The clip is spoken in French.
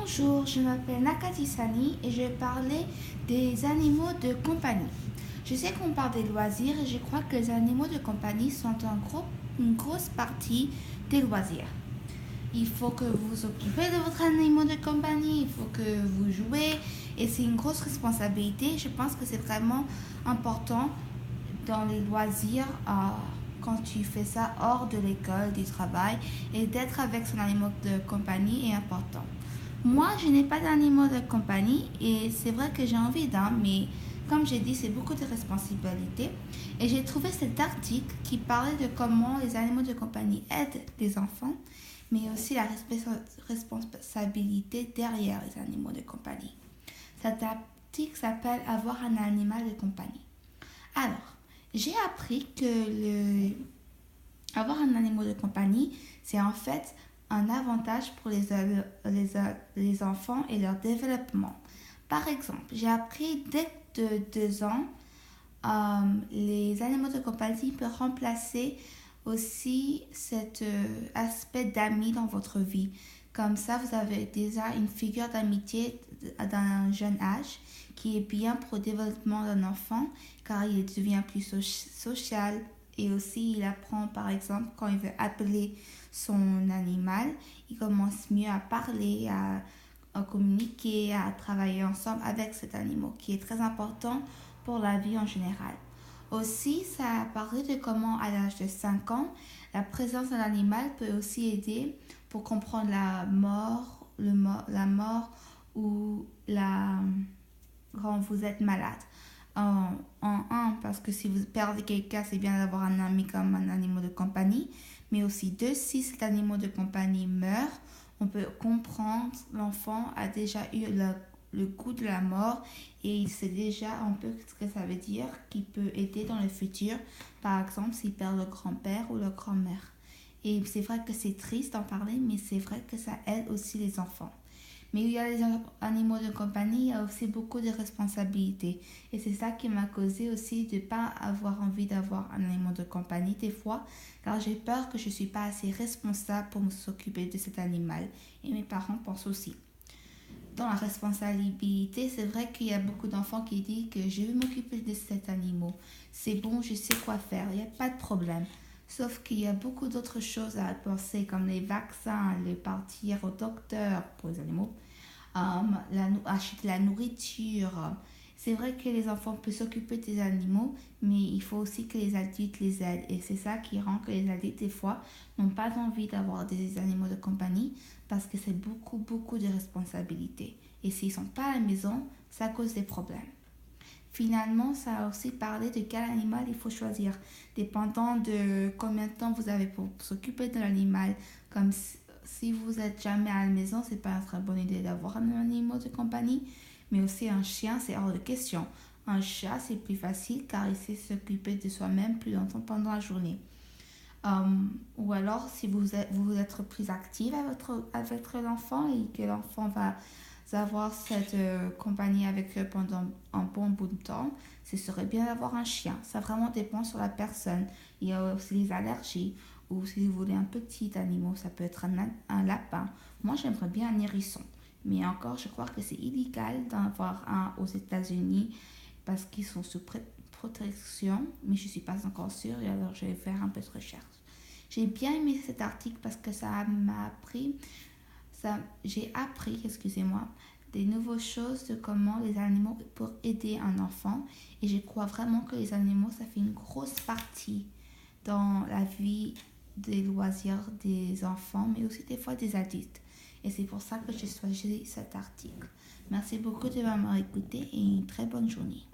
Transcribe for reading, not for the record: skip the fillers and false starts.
Bonjour, je m'appelle Nakati Sani et je vais parler des animaux de compagnie. Je sais qu'on parle des loisirs et je crois que les animaux de compagnie sont une grosse partie des loisirs. Il faut que vous vous occupez de votre animal de compagnie, il faut que vous jouez et c'est une grosse responsabilité. Je pense que c'est vraiment important dans les loisirs quand tu fais ça hors de l'école, du travail et d'être avec son animal de compagnie est important. Moi, je n'ai pas d'animaux de compagnie et c'est vrai que j'ai envie d'un, mais comme j'ai dit, c'est beaucoup de responsabilités. Et j'ai trouvé cet article qui parlait de comment les animaux de compagnie aident les enfants, mais aussi la responsabilité derrière les animaux de compagnie. Cet article s'appelle Avoir un animal de compagnie. Alors, j'ai appris que avoir un animal de compagnie, c'est en fait un avantage pour les enfants et leur développement. Par exemple, j'ai appris dès de 2 ans, les animaux de compagnie peuvent remplacer aussi cet aspect d'amis dans votre vie. Comme ça, vous avez déjà une figure d'amitié d'un jeune âge qui est bien pour le développement d'un enfant car il devient plus social et aussi il apprend par exemple quand il veut appeler son animal, il commence mieux à parler, à communiquer, à travailler ensemble avec cet animal qui est très important pour la vie en général. Aussi, ça a parlé de comment à l'âge de 5 ans, la présence d'un animal peut aussi aider pour comprendre la mort, la mort ou quand vous êtes malade. Parce que si vous perdez quelqu'un, c'est bien d'avoir un ami comme un animal de compagnie. Mais aussi, 2, si cet animal de compagnie meurt, on peut comprendre l'enfant a déjà eu le goût de la mort et il sait déjà un peu ce que ça veut dire, qui peut aider dans le futur. Par exemple, s'il perd le grand-père ou la grand-mère. Et c'est vrai que c'est triste d'en parler, mais c'est vrai que ça aide aussi les enfants. Mais il y a les animaux de compagnie, il y a aussi beaucoup de responsabilités. Et c'est ça qui m'a causé aussi de ne pas avoir envie d'avoir un animal de compagnie des fois, car j'ai peur que je ne suis pas assez responsable pour m'occuper de cet animal. Et mes parents pensent aussi. Dans la responsabilité, c'est vrai qu'il y a beaucoup d'enfants qui disent que je vais m'occuper de cet animal. C'est bon, je sais quoi faire, il n'y a pas de problème. Sauf qu'il y a beaucoup d'autres choses à penser, comme les vaccins, les partir au docteur pour les animaux, acheter la nourriture. C'est vrai que les enfants peuvent s'occuper des animaux, mais il faut aussi que les adultes les aident. Et c'est ça qui rend que les adultes, des fois, n'ont pas envie d'avoir des animaux de compagnie parce que c'est beaucoup, beaucoup de responsabilités. Et s'ils ne sont pas à la maison, ça cause des problèmes. Finalement, ça a aussi parlé de quel animal il faut choisir, dépendant de combien de temps vous avez pour s'occuper de l'animal. Comme si vous n'êtes jamais à la maison, c'est pas une très bonne idée d'avoir un animal de compagnie, mais aussi un chien, c'est hors de question. Un chat, c'est plus facile car il sait s'occuper de soi-même plus longtemps pendant la journée. Ou alors, si vous êtes plus active avec l'enfant et que l'enfant va avoir cette compagnie avec eux pendant un bon bout de temps, ce serait bien d'avoir un chien. Ça vraiment dépend sur la personne. Il y a aussi les allergies. Ou si vous voulez un petit animal, ça peut être un lapin. Moi, j'aimerais bien un hérisson. Mais encore, je crois que c'est illégal d'en avoir un aux États-Unis parce qu'ils sont sous protection. Mais je ne suis pas encore sûre et alors je vais faire un peu de recherche. J'ai bien aimé cet article parce que ça m'a appris j'ai appris, excusez-moi, des nouvelles choses de comment les animaux peuvent aider un enfant. Et je crois vraiment que les animaux, ça fait une grosse partie dans la vie des loisirs des enfants, mais aussi des fois des adultes. Et c'est pour ça que j'ai choisi cet article. Merci beaucoup de m'avoir écouté et une très bonne journée.